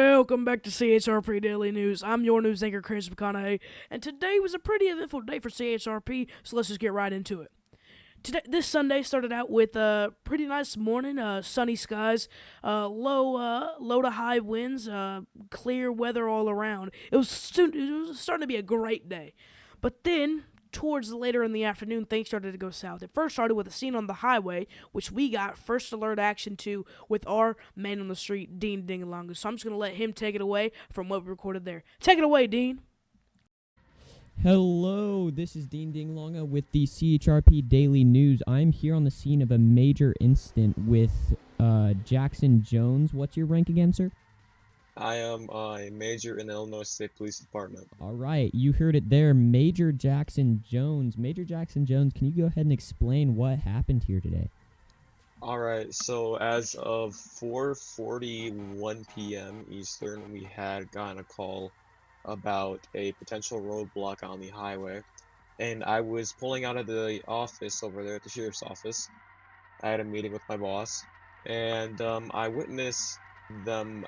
Welcome back to CHRP Daily News. I'm your news anchor, Chris McConaughey, and today was a pretty eventful day for CHRP, so let's just get right into it. This Sunday started out with a pretty nice morning, sunny skies, low to high winds, clear weather all around. It was starting to be a great day, but then towards later in the afternoon, things started to go south. It first started with a scene on the highway, which we got first alert action to with our man on the street, Dean Dingalonga. So I'm just gonna let him take it away from what we recorded there. Take it away, Dean. Hello, this is Dean Dinglonga with the CHRP Daily News. I'm here on the scene of a major incident with Jackson Jones. What's your rank again, sir? I am a major in the Illinois State Police Department. All right, you heard it there, Major Jackson Jones. Major Jackson Jones, can you go ahead and explain what happened here today? Alright, so as of 4:41 p.m. Eastern, we had gotten a call about a potential roadblock on the highway, and I was pulling out of the office over there at the sheriff's office. I had a meeting with my boss, and I witnessed them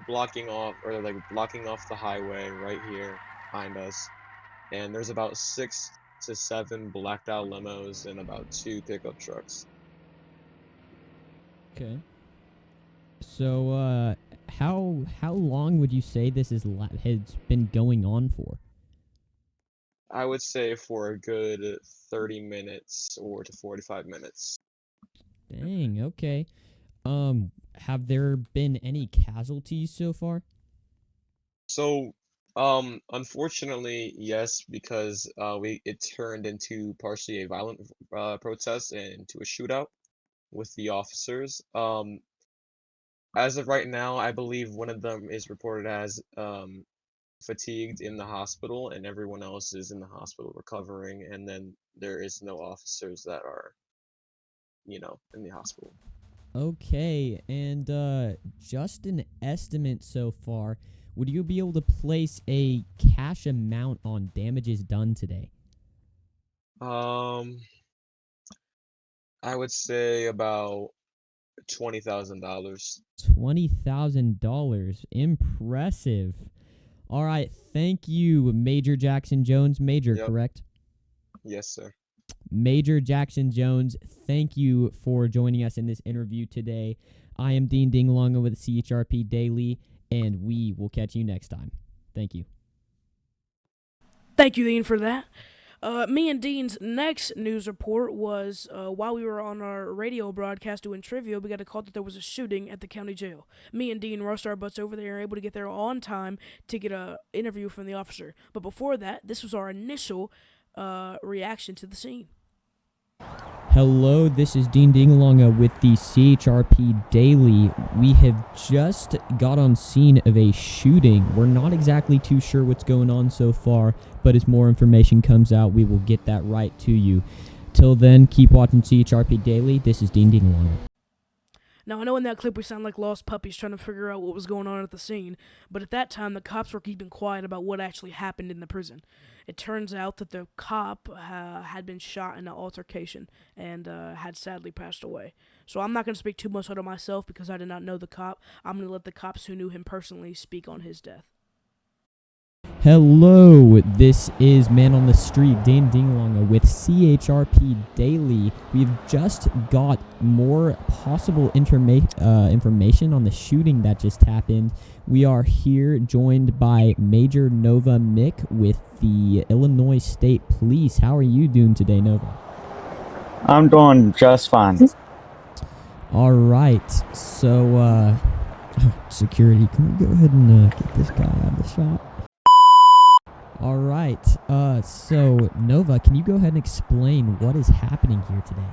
blocking off the highway right here behind us, and there's about 6 to 7 blacked out limos and about 2 pickup trucks. Okay. So, how long would you say this has been going on for? I would say for a good 30 minutes or to 45 minutes. Dang, okay. Have there been any casualties so far? So, unfortunately, yes, because it turned into partially a violent protest and into a shootout with the officers. As of right now, I believe one of them is reported as fatigued in the hospital, and everyone else is in the hospital recovering, and then there is no officers that are, in the hospital. Okay, and just an estimate so far, would you be able to place a cash amount on damages done today? I would say about $20,000. $20,000. Impressive. All right, thank you, Major Jackson Jones. Major, Yep. correct? Yes, sir. Major Jackson Jones, thank you for joining us in this interview today. I am Dean Dingalonga with CHRP Daily, and we will catch you next time. Thank you. Thank you, Dean, for that. Me and Dean's next news report was while we were on our radio broadcast doing trivia, we got a call that there was a shooting at the county jail. Me and Dean rushed our butts over there and were able to get there on time to get an interview from the officer. But before that, this was our initial reaction to the scene. Hello, this is Dean Dingalonga with the CHRP Daily. We have just got on scene of a shooting. We're not exactly too sure what's going on so far, but as more information comes out, we will get that right to you. Till then, keep watching CHRP Daily. This is Dean Dingalonga. Now, I know in that clip we sound like lost puppies trying to figure out what was going on at the scene, but at that time the cops were keeping quiet about what actually happened in the prison. It turns out that the cop had been shot in an altercation and had sadly passed away. So I'm not going to speak too much out of myself because I did not know the cop. I'm going to let the cops who knew him personally speak on his death. Hello, this is Man on the Street, Dan Dingalonga with CHRP Daily. We've just got more possible information on the shooting that just happened. We are here joined by Major Nova Mick with the Illinois State Police. How are you doing today, Nova? I'm doing just fine. All right, so, security, can we go ahead and get this guy out of the shot? All right, so Nova, can you go ahead and explain what is happening here today?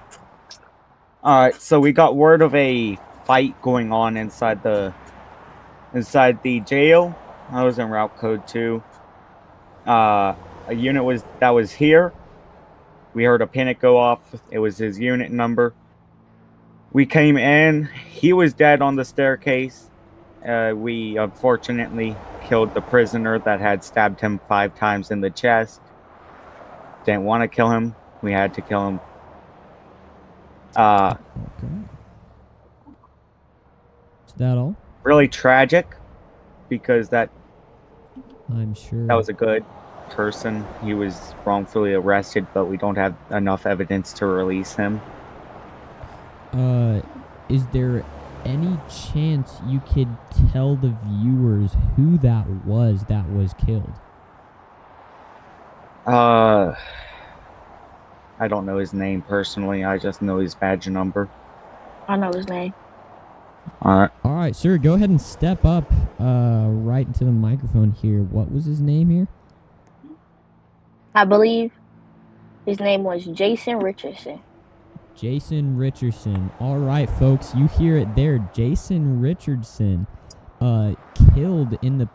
Alright, so we got word of a fight going on inside the jail. I was in Route Code 2. A unit was here. We heard a panic go off. It was his unit number. We came in. He was dead on the staircase. We unfortunately killed the prisoner that had stabbed him 5 times in the chest. Didn't want to kill him. We had to kill him. Okay. Is that all? Really tragic. because that I'm sure. was a good person. He was wrongfully arrested, but we don't have enough evidence to release him. Is there any chance you could tell the viewers who that was killed? I don't know his name personally. I just know his badge number. I know his name. All right, sir, go ahead and step up right into the microphone here. What was his name here? I believe his name was Jason Richardson. Jason Richardson. All right, folks, you hear it there. Jason Richardson, killed in the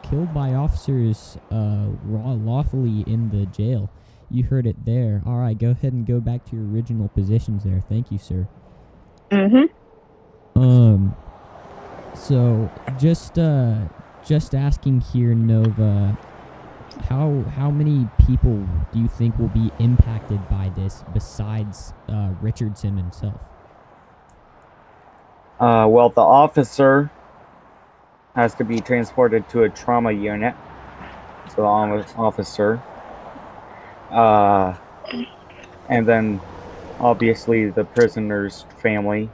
killed by officers lawfully in the jail. You heard it there. All right, go ahead and go back to your original positions there. Thank you, sir. So just asking here, Nova, how many people do you think will be impacted by this besides Richardson himself? Well, the officer has to be transported to a trauma unit. So the officer. And then, obviously, the prisoner's family.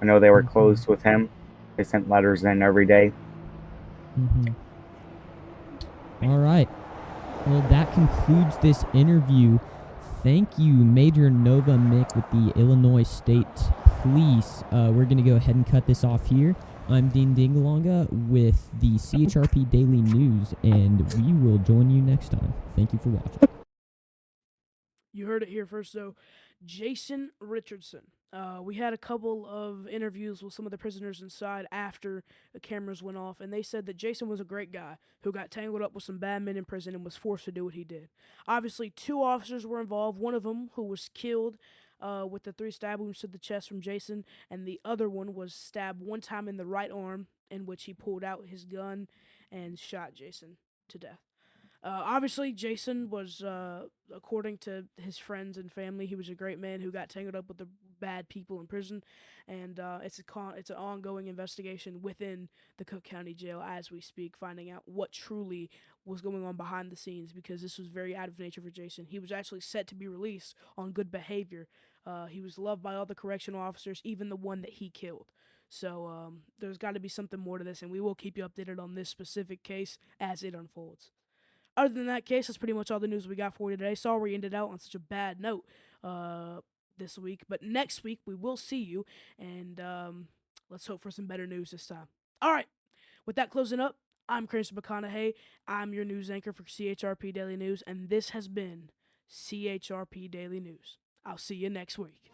I know they were close with him. They sent letters in every day. All right. Well, that concludes this interview. Thank you, Major Nova Mick with the Illinois State Police. We're going to go ahead and cut this off here. I'm Dean Dingalonga with the CHRP Daily News, and we will join you next time. Thank you for watching. You heard it here first, though. Jason Richardson. We had a couple of interviews with some of the prisoners inside after the cameras went off, and they said that Jason was a great guy who got tangled up with some bad men in prison and was forced to do what he did. Obviously, 2 officers were involved, one of them who was killed with the 3 stab wounds to the chest from Jason, and the other one was stabbed 1 time in the right arm, in which he pulled out his gun and shot Jason to death. Obviously, Jason was, according to his friends and family, he was a great man who got tangled up with the bad people in prison, and it's an ongoing investigation within the Cook County Jail as we speak, finding out what truly was going on behind the scenes, because this was very out of nature for Jason. He was actually set to be released on good behavior. He was loved by all the correctional officers, even the one that he killed. So there's got to be something more to this, and we will keep you updated on this specific case as it unfolds. Other than that case, that's pretty much all the news we got for you today. Sorry we ended out on such a bad note this week, but next week we will see you, and let's hope for some better news this time. All right, with that closing up, I'm Chris McConaughey. I'm your news anchor for CHRP Daily News, and this has been CHRP Daily News. I'll see you next week.